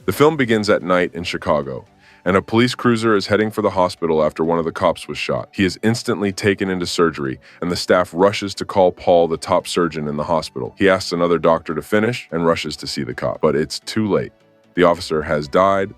The film begins at night in Chicago, and a police cruiser is heading for the hospital after one of the cops was shot. He is instantly taken into surgery, and the staff rushes to call Paul, the top surgeon in the hospital. He asks another doctor to finish and rushes to see the cop, but it's too late. The officer has died.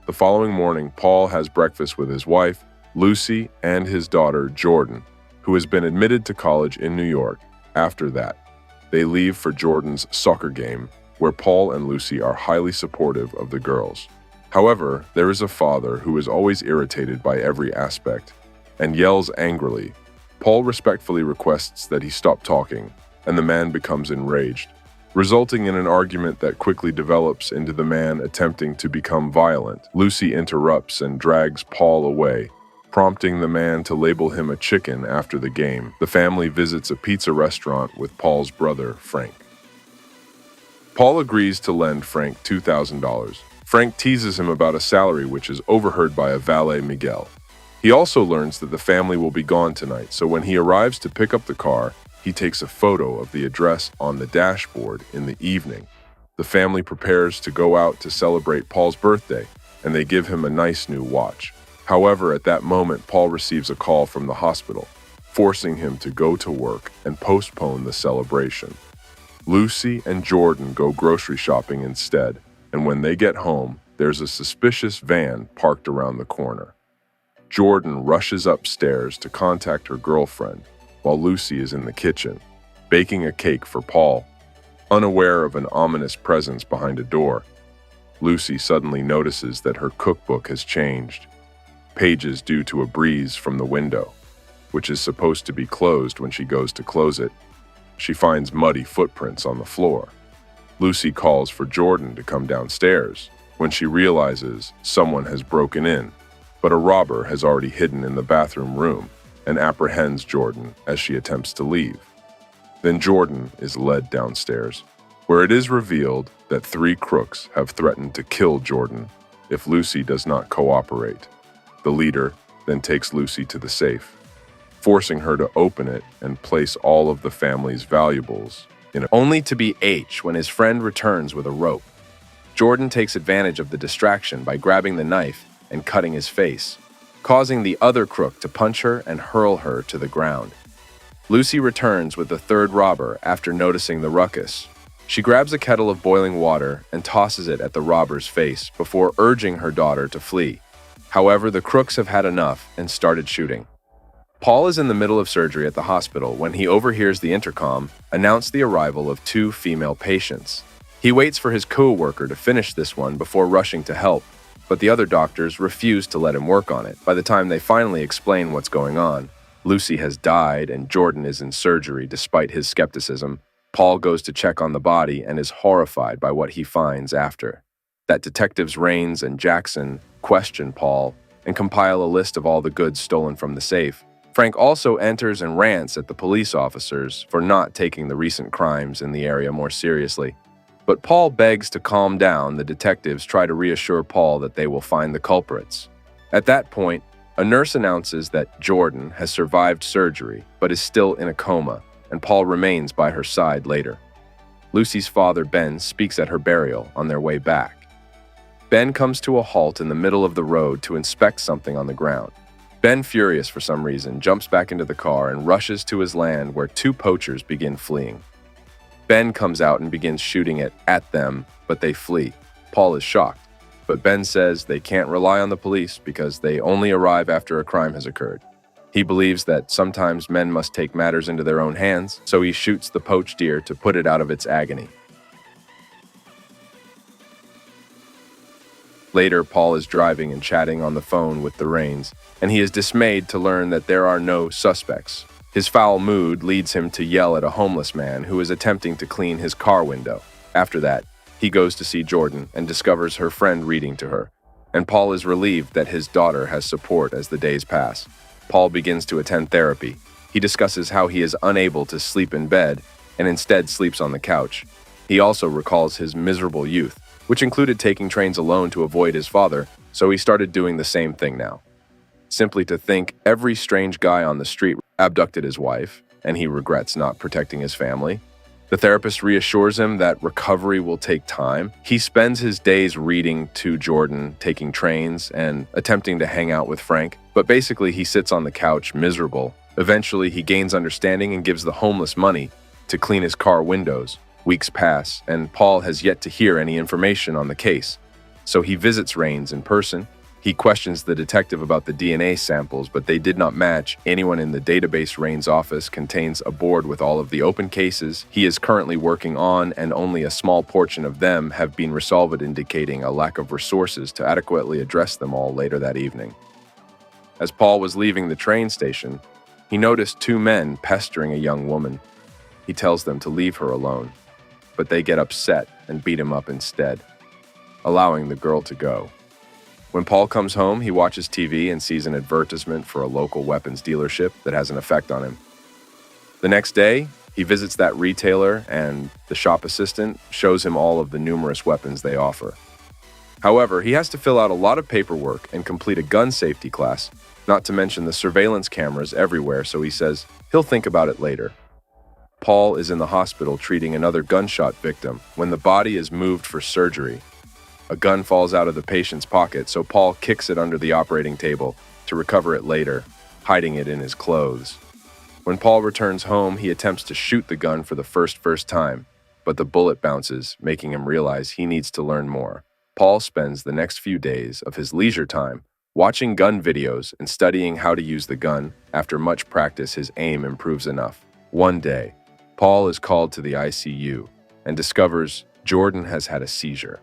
The following morning, Paul has breakfast with his wife, Lucy, and his daughter, Jordan, who has been admitted to college in New York. After that, they leave for Jordan's soccer game, where Paul and Lucy are highly supportive of the girls. However, there is a father who is always irritated by every aspect and yells angrily. Paul respectfully requests that he stop talking, and the man becomes enraged, resulting in an argument that quickly develops into the man attempting to become violent. Lucy interrupts and drags Paul away, prompting the man to label him a chicken after the game. The family visits a pizza restaurant with Paul's brother, Frank. Paul agrees to lend Frank $2,000. Frank teases him about a salary which is overheard by a valet, Miguel. He also learns that the family will be gone tonight, so when he arrives to pick up the car, he takes a photo of the address on the dashboard in the evening. The family prepares to go out to celebrate Paul's birthday, and they give him a nice new watch. However, at that moment, Paul receives a call from the hospital, forcing him to go to work and postpone the celebration. Lucy and Jordan go grocery shopping instead, and when they get home, there's a suspicious van parked around the corner. Jordan rushes upstairs to contact her girlfriend, while Lucy is in the kitchen, baking a cake for Paul. Unaware of an ominous presence behind a door, Lucy suddenly notices that her cookbook has changed. Pages due to a breeze from the window, which is supposed to be closed when she goes to close it. She finds muddy footprints on the floor. Lucy calls for Jordan to come downstairs when she realizes someone has broken in, but a robber has already hidden in the bathroom room and apprehends Jordan as she attempts to leave. Then Jordan is led downstairs, where it is revealed that 3 crooks have threatened to kill Jordan if Lucy does not cooperate. The leader then takes Lucy to the safe, forcing her to open it and place all of the family's valuables in it, only to be H when his friend returns with a rope. Jordan takes advantage of the distraction by grabbing the knife and cutting his face, causing the other crook to punch her and hurl her to the ground. Lucy returns with the 3rd robber after noticing the ruckus. She grabs a kettle of boiling water and tosses it at the robber's face before urging her daughter to flee. However, the crooks have had enough and started shooting. Paul is in the middle of surgery at the hospital when he overhears the intercom announce the arrival of 2 female patients. He waits for his co-worker to finish this one before rushing to help, but the other doctors refuse to let him work on it. By the time they finally explain what's going on, Lucy has died and Jordan is in surgery despite his skepticism. Paul goes to check on the body and is horrified by what he finds after. That detectives Raines and Jackson question Paul and compile a list of all the goods stolen from the safe. Frank also enters and rants at the police officers for not taking the recent crimes in the area more seriously. But Paul begs to calm down. The detectives try to reassure Paul that they will find the culprits. At that point, a nurse announces that Jordan has survived surgery but is still in a coma, and Paul remains by her side later. Lucy's father, Ben, speaks at her burial on their way back. Ben comes to a halt in the middle of the road to inspect something on the ground. Ben, furious for some reason, jumps back into the car and rushes to his land where 2 poachers begin fleeing. Ben comes out and begins shooting it at them, but they flee. Paul is shocked, but Ben says they can't rely on the police because they only arrive after a crime has occurred. He believes that sometimes men must take matters into their own hands, so he shoots the poached deer to put it out of its agony. Later, Paul is driving and chatting on the phone with the Raines, and he is dismayed to learn that there are no suspects. His foul mood leads him to yell at a homeless man who is attempting to clean his car window. After that, he goes to see Jordan and discovers her friend reading to her, and Paul is relieved that his daughter has support as the days pass. Paul begins to attend therapy. He discusses how he is unable to sleep in bed and instead sleeps on the couch. He also recalls his miserable youth, which included taking trains alone to avoid his father, so he started doing the same thing now. Simply to think every strange guy on the street abducted his wife, and he regrets not protecting his family. The therapist reassures him that recovery will take time. He spends his days reading to Jordan, taking trains, and attempting to hang out with Frank, but basically he sits on the couch miserable. Eventually, he gains understanding and gives the homeless money to clean his car windows. Weeks pass, and Paul has yet to hear any information on the case. So he visits Rains in person. He questions the detective about the DNA samples, but they did not match. Anyone in the database Rains' office contains a board with all of the open cases he is currently working on, and only a small portion of them have been resolved, indicating a lack of resources to adequately address them all later that evening. As Paul was leaving the train station, he noticed two men pestering a young woman. He tells them to leave her alone, but they get upset and beat him up instead, allowing the girl to go. When Paul comes home, he watches TV and sees an advertisement for a local weapons dealership that has an effect on him. The next day, he visits that retailer, and the shop assistant shows him all of the numerous weapons they offer. However, he has to fill out a lot of paperwork and complete a gun safety class, not to mention the surveillance cameras everywhere, so he says he'll think about it later. Paul is in the hospital treating another gunshot victim when the body is moved for surgery. A gun falls out of the patient's pocket, so Paul kicks it under the operating table to recover it later, hiding it in his clothes. When Paul returns home, he attempts to shoot the gun for the first time, but the bullet bounces, making him realize he needs to learn more. Paul spends the next few days of his leisure time watching gun videos and studying how to use the gun. After much practice, his aim improves enough. One day, Paul is called to the ICU and discovers Jordan has had a seizure.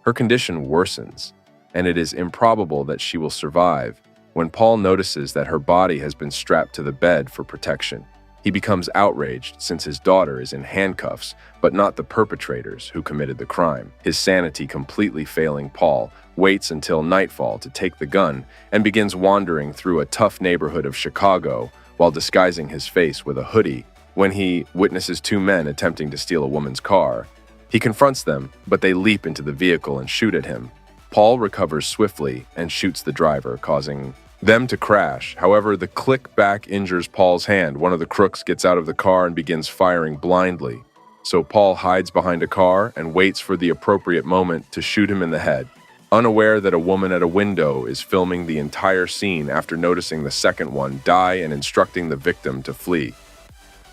Her condition worsens, and it is improbable that she will survive. When Paul notices that her body has been strapped to the bed for protection, he becomes outraged since his daughter is in handcuffs, but not the perpetrators who committed the crime. His sanity completely failing, Paul waits until nightfall to take the gun and begins wandering through a tough neighborhood of Chicago while disguising his face with a hoodie. When he witnesses two men attempting to steal a woman's car, he confronts them, but they leap into the vehicle and shoot at him. Paul recovers swiftly and shoots the driver, causing them to crash. However, the click back injures Paul's hand. One of the crooks gets out of the car and begins firing blindly. So Paul hides behind a car and waits for the appropriate moment to shoot him in the head, unaware that a woman at a window is filming the entire scene after noticing the second one die and instructing the victim to flee.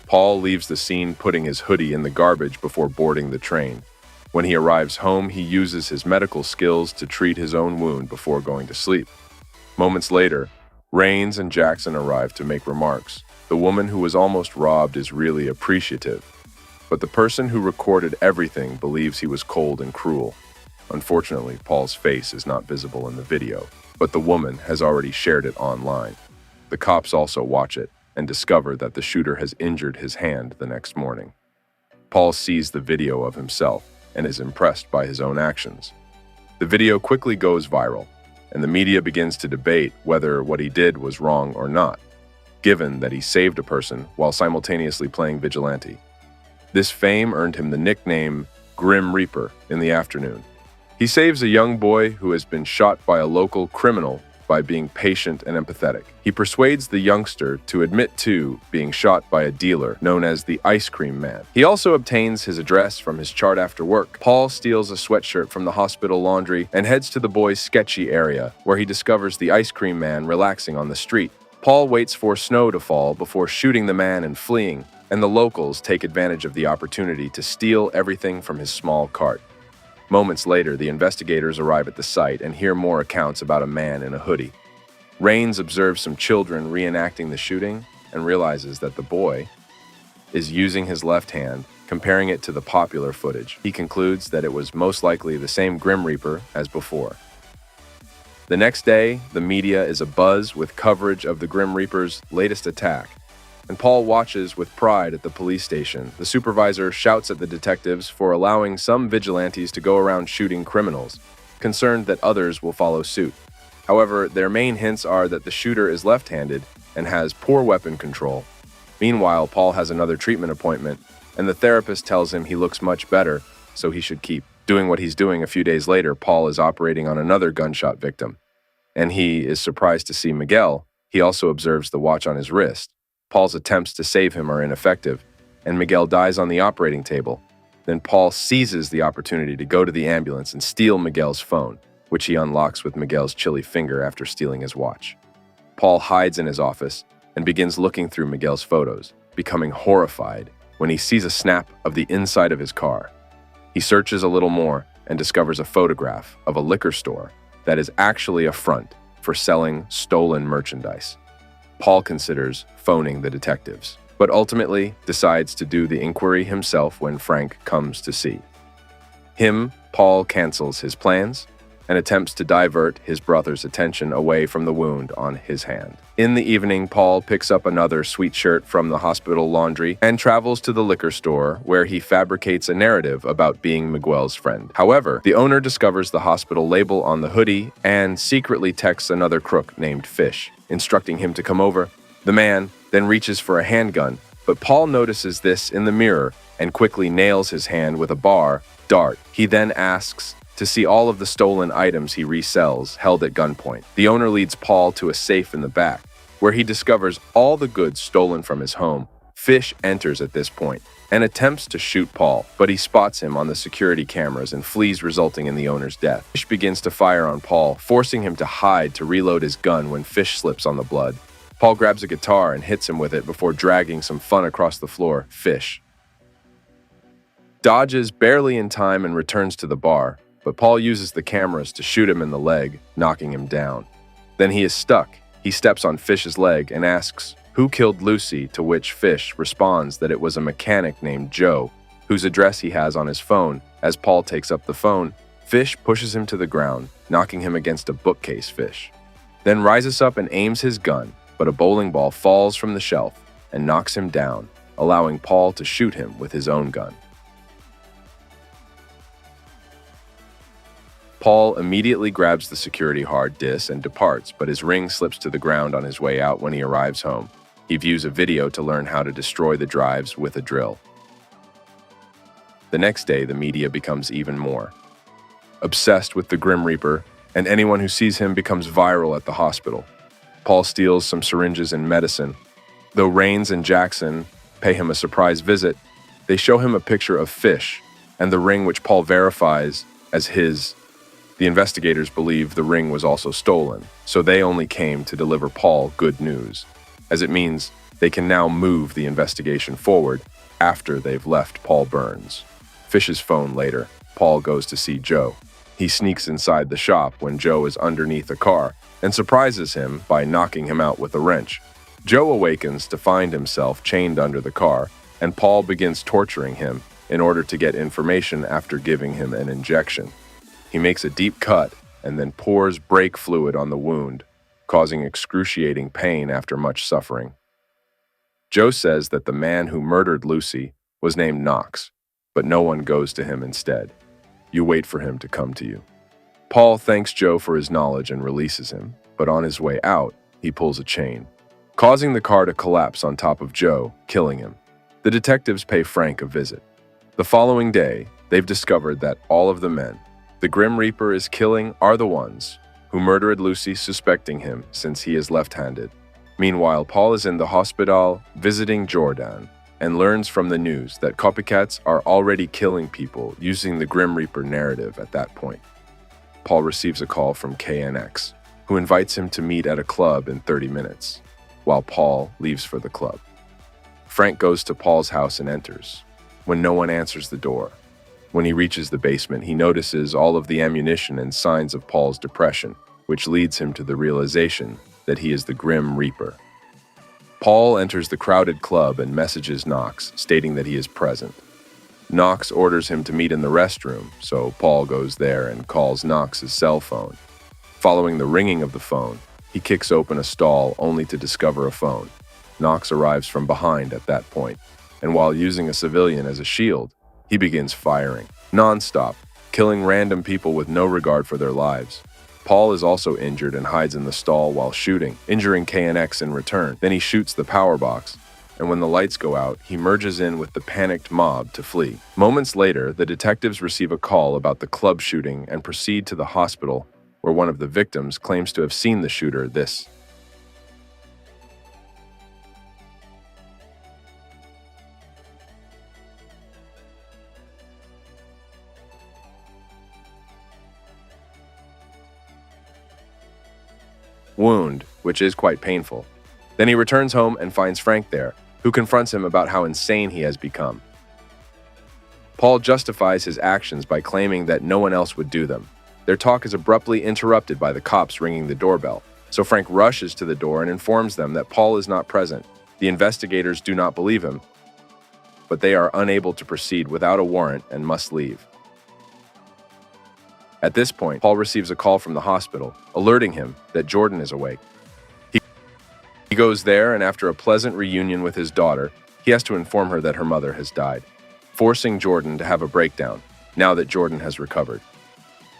Paul leaves the scene, putting his hoodie in the garbage before boarding the train. When he arrives home, he uses his medical skills to treat his own wound before going to sleep. Moments later, Rains and Jackson arrive to make remarks. The woman who was almost robbed is really appreciative, but the person who recorded everything believes he was cold and cruel. Unfortunately, Paul's face is not visible in the video, but the woman has already shared it online. The cops also watch it and discover that the shooter has injured his hand the next morning. Paul sees the video of himself and is impressed by his own actions. The video quickly goes viral, and the media begins to debate whether what he did was wrong or not, given that he saved a person while simultaneously playing vigilante. This fame earned him the nickname Grim Reaper in the afternoon. He saves a young boy who has been shot by a local criminal by being patient and empathetic. He persuades the youngster to admit to being shot by a dealer known as the Ice Cream Man. He also obtains his address from his chart after work. Paul steals a sweatshirt from the hospital laundry and heads to the boy's sketchy area, where he discovers the Ice Cream Man relaxing on the street. Paul waits for snow to fall before shooting the man and fleeing, and the locals take advantage of the opportunity to steal everything from his small cart. Moments later, the investigators arrive at the site and hear more accounts about a man in a hoodie. Rains observes some children reenacting the shooting and realizes that the boy is using his left hand, comparing it to the popular footage. He concludes that it was most likely the same Grim Reaper as before. The next day, the media is abuzz with coverage of the Grim Reaper's latest attack, and Paul watches with pride at the police station. The supervisor shouts at the detectives for allowing some vigilantes to go around shooting criminals, concerned that others will follow suit. However, their main hints are that the shooter is left-handed and has poor weapon control. Meanwhile, Paul has another treatment appointment, and the therapist tells him he looks much better, so he should keep doing what he's doing. A few days later, Paul is operating on another gunshot victim, and he is surprised to see Miguel. He also observes the watch on his wrist. Paul's attempts to save him are ineffective, and Miguel dies on the operating table. Then Paul seizes the opportunity to go to the ambulance and steal Miguel's phone, which he unlocks with Miguel's chilly finger after stealing his watch. Paul hides in his office and begins looking through Miguel's photos, becoming horrified when he sees a snap of the inside of his car. He searches a little more and discovers a photograph of a liquor store that is actually a front for selling stolen merchandise. Paul considers phoning the detectives, but ultimately decides to do the inquiry himself when Frank comes to see. Paul cancels his plans and attempts to divert his brother's attention away from the wound on his hand. In the evening, Paul picks up another sweet shirt from the hospital laundry and travels to the liquor store where he fabricates a narrative about being Miguel's friend. However, the owner discovers the hospital label on the hoodie and secretly texts another crook named Fish, instructing him to come over. The man then reaches for a handgun, but Paul notices this in the mirror and quickly nails his hand with a dart. He then asks to see all of the stolen items he resells held at gunpoint. The owner leads Paul to a safe in the back, where he discovers all the goods stolen from his home. Fish enters at this point and attempts to shoot Paul, but he spots him on the security cameras and flees, resulting in the owner's death. Fish begins to fire on Paul, forcing him to hide to reload his gun when Fish slips on the blood. Paul grabs a guitar and hits him with it before dragging some fun across the floor. Fish dodges barely in time and returns to the bar, but Paul uses the cameras to shoot him in the leg, knocking him down. Then he is stuck. He steps on Fish's leg and asks, "Who killed Lucy?" To which Fish responds that it was a mechanic named Joe, whose address he has on his phone. As Paul takes up the phone, Fish pushes him to the ground, knocking him against a bookcase. Fish then rises up and aims his gun, but a bowling ball falls from the shelf and knocks him down, allowing Paul to shoot him with his own gun. Paul immediately grabs the security hard disk and departs, but his ring slips to the ground on his way out when he arrives home. He views a video to learn how to destroy the drives with a drill. The next day, the media becomes even more obsessed with the Grim Reaper, and anyone who sees him becomes viral at the hospital. Paul steals some syringes and medicine. Though Raines and Jackson pay him a surprise visit, they show him a picture of Fish and the ring, which Paul verifies as his. The investigators believe the ring was also stolen, so they only came to deliver Paul good news, as it means they can now move the investigation forward after they've left Paul Burns. Fish's phone later. Paul goes to see Joe. He sneaks inside the shop when Joe is underneath a car and surprises him by knocking him out with a wrench. Joe awakens to find himself chained under the car, and Paul begins torturing him in order to get information after giving him an injection. He makes a deep cut and then pours brake fluid on the wound, causing excruciating pain after much suffering. Joe says that the man who murdered Lucy was named Knox, but no one goes to him instead. You wait for him to come to you. Paul thanks Joe for his knowledge and releases him, but on his way out, he pulls a chain, causing the car to collapse on top of Joe, killing him. The detectives pay Frank a visit. The following day, they've discovered that all of the men the Grim Reaper is killing are the ones who murdered Lucy, suspecting him since he is left-handed. Meanwhile, Paul is in the hospital visiting Jordan and learns from the news that copycats are already killing people using the Grim Reaper narrative at that point. Paul receives a call from KNX, who invites him to meet at a club in 30 minutes, while Paul leaves for the club. Frank goes to Paul's house and enters, when no one answers the door. When he reaches the basement, he notices all of the ammunition and signs of Paul's depression, which leads him to the realization that he is the Grim Reaper. Paul enters the crowded club and messages Knox, stating that he is present. Knox orders him to meet in the restroom, so Paul goes there and calls Knox's cell phone. Following the ringing of the phone, he kicks open a stall only to discover a phone. Knox arrives from behind at that point, and while using a civilian as a shield, he begins firing, non-stop, killing random people with no regard for their lives. Paul is also injured and hides in the stall while shooting, injuring KNX in return. Then he shoots the power box, and when the lights go out, he merges in with the panicked mob to flee. Moments later, the detectives receive a call about the club shooting and proceed to the hospital, where one of the victims claims to have seen the shooter. This. wound, which is quite painful. Then he returns home and finds Frank there, who confronts him about how insane he has become. Paul justifies his actions by claiming that no one else would do them. Their talk is abruptly interrupted by the cops ringing the doorbell, so Frank rushes to the door and informs them that Paul is not present. The investigators do not believe him, but they are unable to proceed without a warrant and must leave. At this point, Paul receives a call from the hospital, alerting him that Jordan is awake. He goes there, and after a pleasant reunion with his daughter, he has to inform her that her mother has died, forcing Jordan to have a breakdown now that Jordan has recovered.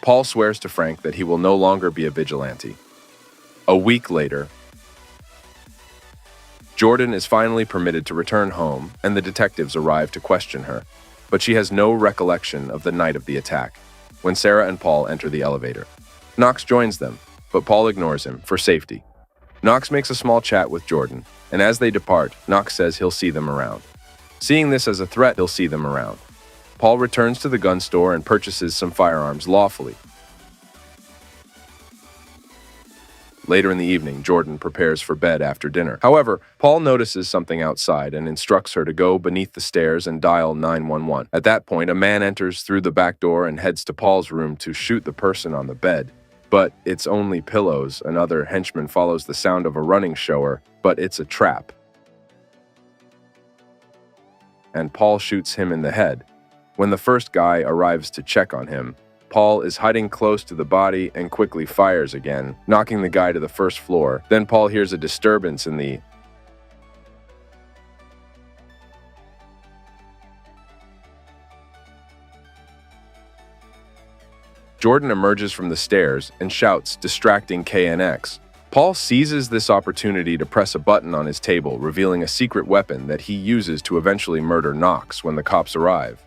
Paul swears to Frank that he will no longer be a vigilante. A week later, Jordan is finally permitted to return home, and the detectives arrive to question her, but she has no recollection of the night of the attack. When Sarah and Paul enter the elevator, Knox joins them, but Paul ignores him for safety. Knox makes a small chat with Jordan, and as they depart, Knox says he'll see them around. Seeing this as a threat, he'll see them around. Paul returns to the gun store and purchases some firearms lawfully. Later in the evening, Jordan prepares for bed after dinner. However, Paul notices something outside and instructs her to go beneath the stairs and dial 911. At that point, a man enters through the back door and heads to Paul's room to shoot the person on the bed. But it's only pillows. Another henchman follows the sound of a running shower, but it's a trap. And Paul shoots him in the head. When the first guy arrives to check on him, Paul is hiding close to the body and quickly fires again, knocking the guy to the first floor. Then Paul hears a disturbance in the Jordan emerges from the stairs and shouts, distracting KNX. Paul seizes this opportunity to press a button on his table, revealing a secret weapon that he uses to eventually murder Knox when the cops arrive.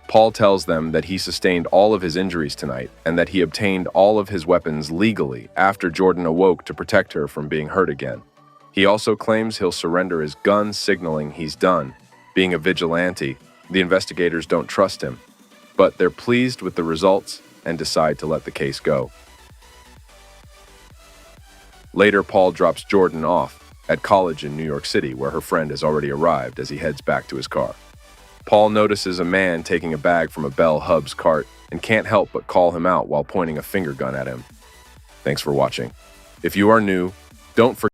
Paul tells them that he sustained all of his injuries tonight and that he obtained all of his weapons legally after Jordan awoke to protect her from being hurt again. He also claims he'll surrender his gun, signaling he's done. Being a vigilante, the investigators don't trust him, but they're pleased with the results and decide to let the case go. Later, Paul drops Jordan off at college in New York City, where her friend has already arrived as he heads back to his car. Paul notices a man taking a bag from a Bell Hubs cart and can't help but call him out while pointing a finger gun at him. Thanks for watching. If you are new, don't forget